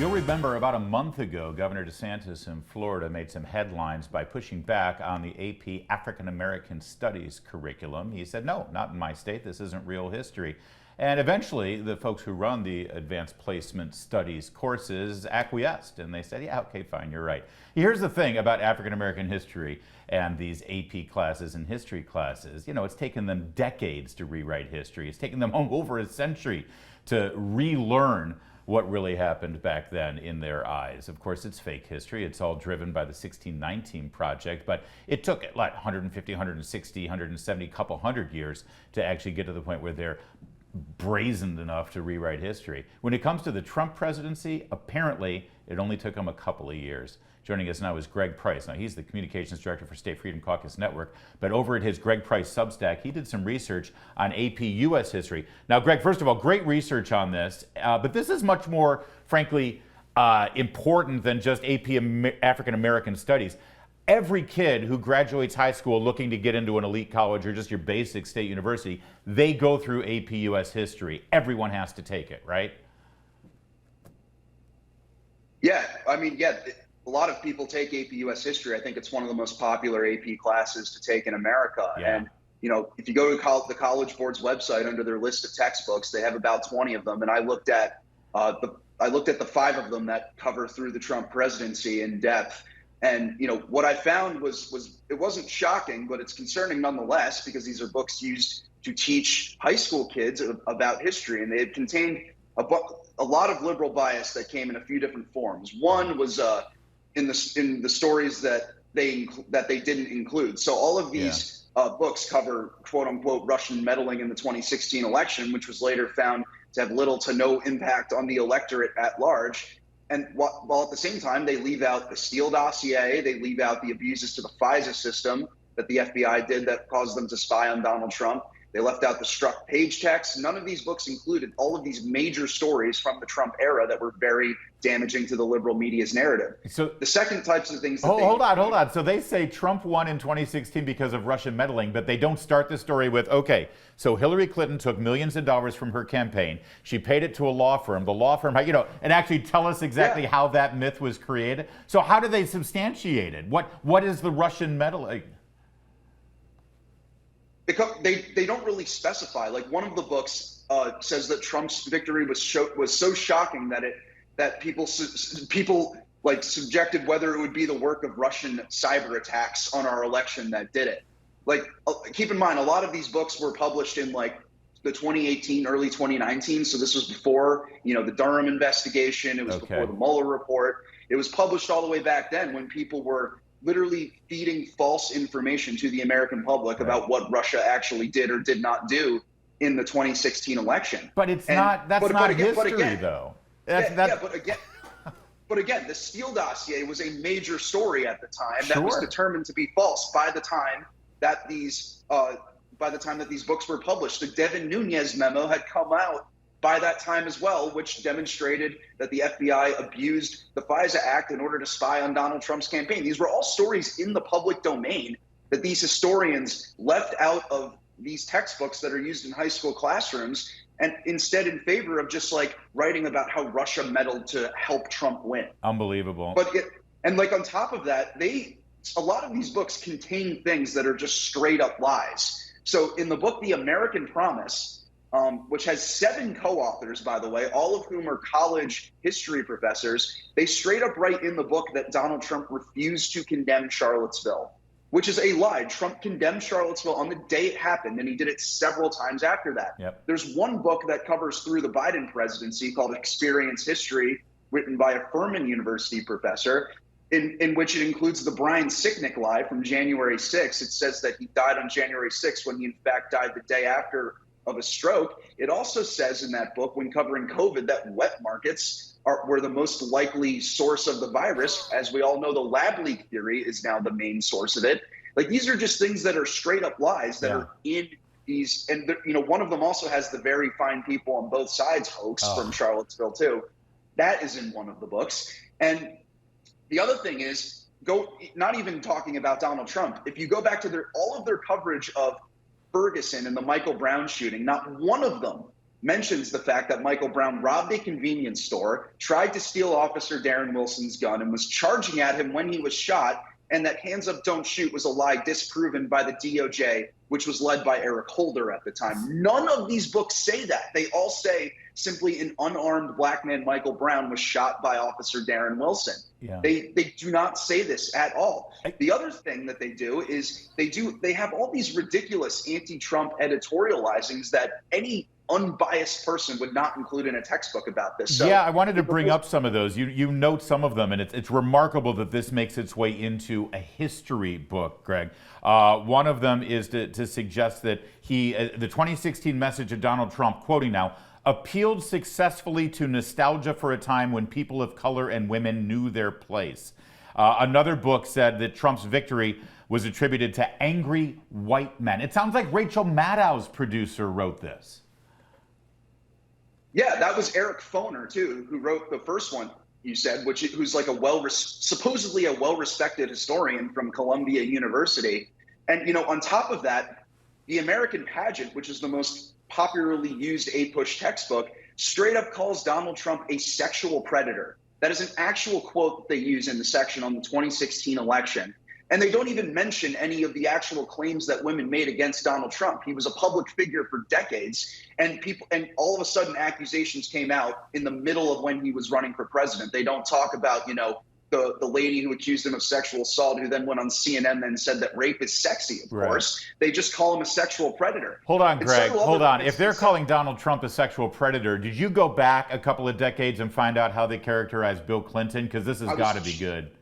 You'll remember about a month ago, Governor DeSantis in Florida made some headlines by pushing back on the AP African American Studies curriculum. He said, no, not in my state. This isn't real history. And eventually, the folks who run the Advanced Placement Studies courses acquiesced, and they said, yeah, okay, fine, you're right. Here's the thing about African American history and these AP classes and history classes. You know, it's taken them decades to rewrite history. It's taken them over a century to relearn what really happened back then in their eyes. Of course, it's fake history. It's all driven by the 1619 Project, but it took like 150, 160, 170, couple hundred years to actually get to the point where they're brazened enough to rewrite history. When it comes to the Trump presidency, apparently it only took him a couple of years. Joining us now is Greg Price. Now, he's the communications director for State Freedom Caucus Network, but over at his Greg Price Substack, he did some research on AP U.S. history. Now, Greg, first of all, great research on this, but this is much more, frankly, important than just AP African American Studies. Every kid who graduates high school looking to get into an elite college or just your basic state university, they go through AP U.S. history. Everyone has to take it, right? Yeah, I mean, yeah. A lot of people take AP U.S. history. I think it's one of the most popular AP classes to take in America. Yeah. And, you know, if you go to the College Board's website under their list of textbooks, they have about 20 of them. And I looked at the 5 of them that cover through the Trump presidency in depth. And, you know, what I found was it wasn't shocking, but it's concerning nonetheless, because these are books used to teach high school kids about history. And they had contained a lot of liberal bias that came in a few different forms. One was in the stories that they didn't include. So all of these books cover quote unquote Russian meddling in the 2016 election, which was later found to have little to no impact on the electorate at large. And while at the same time, they leave out the Steele dossier, they leave out the abuses to the FISA system that the FBI did that caused them to spy on Donald Trump. They left out the struck page text. None of these books included all of these major stories from the Trump era that were very damaging to the liberal media's narrative. So the second types of things that hold on. So they say Trump won in 2016 because of Russian meddling, but they don't start the story with, okay, so Hillary Clinton took millions of dollars from her campaign. She paid it to a law firm. The law firm, you know, and actually tell us exactly how that myth was created. So how do they substantiate it? What is the Russian meddling? They don't really specify. Like one of the books says that Trump's victory was so shocking that people like subjected whether it would be the work of Russian cyber attacks on our election that did it. Like keep in mind, a lot of these books were published in like the 2018, early 2019. So this was before, you know, the Durham investigation. It was before the Mueller report. It was published all the way back then when people were literally feeding false information to the American public about what Russia actually did or did not do in the 2016 election. But it's not history, though. But again, the Steele dossier was a major story at the time that was determined to be false by the time that these books were published. The Devin Nunes memo had come out by that time as well, which demonstrated that the FBI abused the FISA Act in order to spy on Donald Trump's campaign. These were all stories in the public domain that these historians left out of these textbooks that are used in high school classrooms, and instead in favor of just like writing about how Russia meddled to help Trump win. Unbelievable. And like on top of that, a lot of these books contain things that are just straight up lies. So in the book, The American Promise, which has 7 co-authors, by the way, all of whom are college history professors, they straight up write in the book that Donald Trump refused to condemn Charlottesville, which is a lie. Trump condemned Charlottesville on the day it happened, and he did it several times after that. Yep. There's one book that covers through the Biden presidency called Experience History, written by a Furman University professor, in which it includes the Brian Sicknick lie from January 6th. It says that he died on January 6th when he in fact died the day after of a stroke. It also says in that book, when covering COVID, that wet markets were the most likely source of the virus. As we all know, the lab leak theory is now the main source of it. Like these are just things that are straight up lies that are in these. And you know, one of them also has the very fine people on both sides hoax from Charlottesville too. That is in one of the books. And the other thing is, not even talking about Donald Trump. If you go back to all of their coverage of Ferguson and the Michael Brown shooting, not one of them mentions the fact that Michael Brown robbed a convenience store, tried to steal Officer Darren Wilson's gun, and was charging at him when he was shot, and that hands up, don't shoot was a lie disproven by the DOJ, which was led by Eric Holder at the time. None of these books say that. They all say simply an unarmed black man, Michael Brown, was shot by Officer Darren Wilson. Yeah. They do not say this at all. The other thing that they do is they have all these ridiculous anti-Trump editorializings that any unbiased person would not include in a textbook about this. So, yeah, I wanted to bring up some of those. You note some of them, and it's remarkable that this makes its way into a history book, Greg. One of them is to suggest that the 2016 message of Donald Trump, quoting now, appealed successfully to nostalgia for a time when people of color and women knew their place. Another book said that Trump's victory was attributed to angry white men. It sounds like Rachel Maddow's producer wrote this. Yeah, that was Eric Foner, too, who wrote the first one, you said, who's like supposedly a well-respected historian from Columbia University. And, on top of that, The American Pageant, which is the most popularly used APUSH textbook, straight up calls Donald Trump a sexual predator. That is an actual quote that they use in the section on the 2016 election. And they don't even mention any of the actual claims that women made against Donald Trump. He was a public figure for decades, and all of a sudden accusations came out in the middle of when he was running for president. They don't talk about, the lady who accused him of sexual assault, who then went on CNN and said that rape is sexy, of course. They just call him a sexual predator. Hold on, Greg, hold on. If they're calling Donald Trump a sexual predator, did you go back a couple of decades and find out how they characterized Bill Clinton? Because this has got to be good.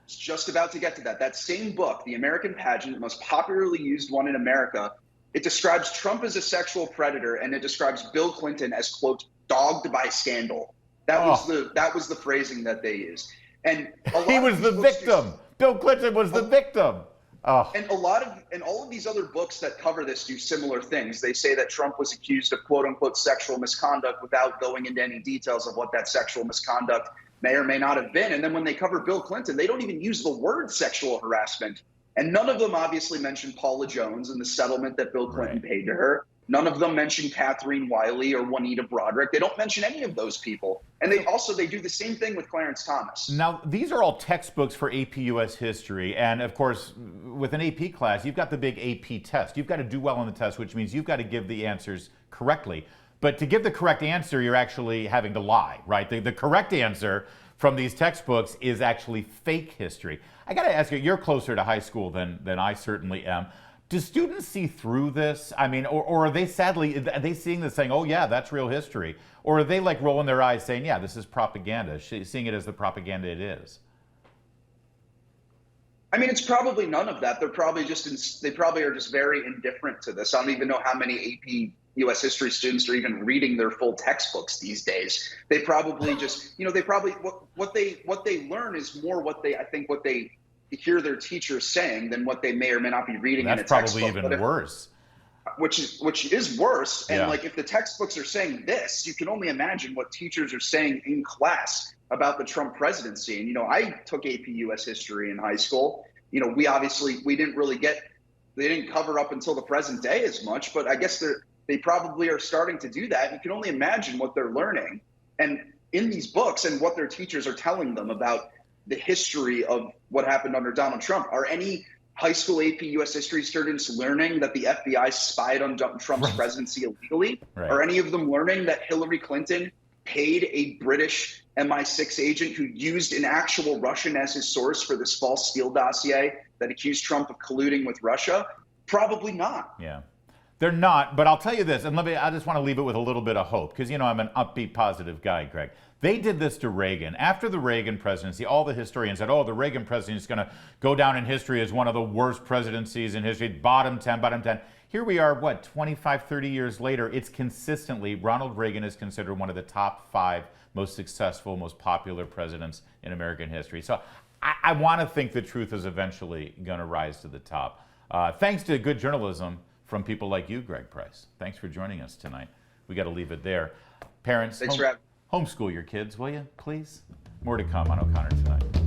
Just about to get to that. That same book, The American Pageant, the most popularly used one in America, it describes Trump as a sexual predator, and it describes Bill Clinton as, quote, dogged by scandal. That was the phrasing that they used. And he was the victim. Bill Clinton was the victim. Oh. And all of these other books that cover this do similar things. They say that Trump was accused of, quote unquote, sexual misconduct without going into any details of what that sexual misconduct may or may not have been. And then when they cover Bill Clinton, they don't even use the word sexual harassment. And none of them obviously mention Paula Jones and the settlement that Bill Clinton paid to her. None of them mention Catherine Wiley or Juanita Broderick. They don't mention any of those people. And they do the same thing with Clarence Thomas. Now, these are all textbooks for AP US history. And of course, with an AP class, you've got the big AP test. You've got to do well on the test, which means you've got to give the answers correctly. But to give the correct answer, you're actually having to lie, right? The correct answer from these textbooks is actually fake history. I got to ask you, you're closer to high school than I certainly am. Do students see through this? I mean, or are they seeing this saying, oh yeah, that's real history? Or are they like rolling their eyes saying, yeah, this is propaganda, seeing it as the propaganda it is? I mean, it's probably none of that. They probably are just very indifferent to this. I don't even know how many AP U.S. history students are even reading their full textbooks these days. They probably just, what they learn is more what they hear their teachers saying than what they may or may not be reading in a textbook. That's probably even worse. Which is worse. And like, if the textbooks are saying this, you can only imagine what teachers are saying in class about the Trump presidency. And, I took AP US history in high school. We didn't cover up until the present day as much, but I guess they probably are starting to do that. You can only imagine what they're learning and in these books and what their teachers are telling them about the history of what happened under Donald Trump. Are any high school AP US history students learning that the FBI spied on Trump's presidency illegally? Right. Are any of them learning that Hillary Clinton paid a British MI6 agent who used an actual Russian as his source for this false Steele dossier that accused Trump of colluding with Russia? Probably not. Yeah. They're not, but I'll tell you this, and I just want to leave it with a little bit of hope, because, I'm an upbeat, positive guy, Greg. They did this to Reagan. After the Reagan presidency, all the historians said, oh, the Reagan presidency is going to go down in history as one of the worst presidencies in history, bottom 10. Here we are, 25, 30 years later, it's consistently, Ronald Reagan is considered one of the top 5 most successful, most popular presidents in American history. So I want to think the truth is eventually going to rise to the top. Thanks to good journalism from people like you, Greg Price. Thanks for joining us tonight. We got to leave it there. Parents, Thanks for having me. Homeschool your kids, will you, please? More to come on O'Connor Tonight.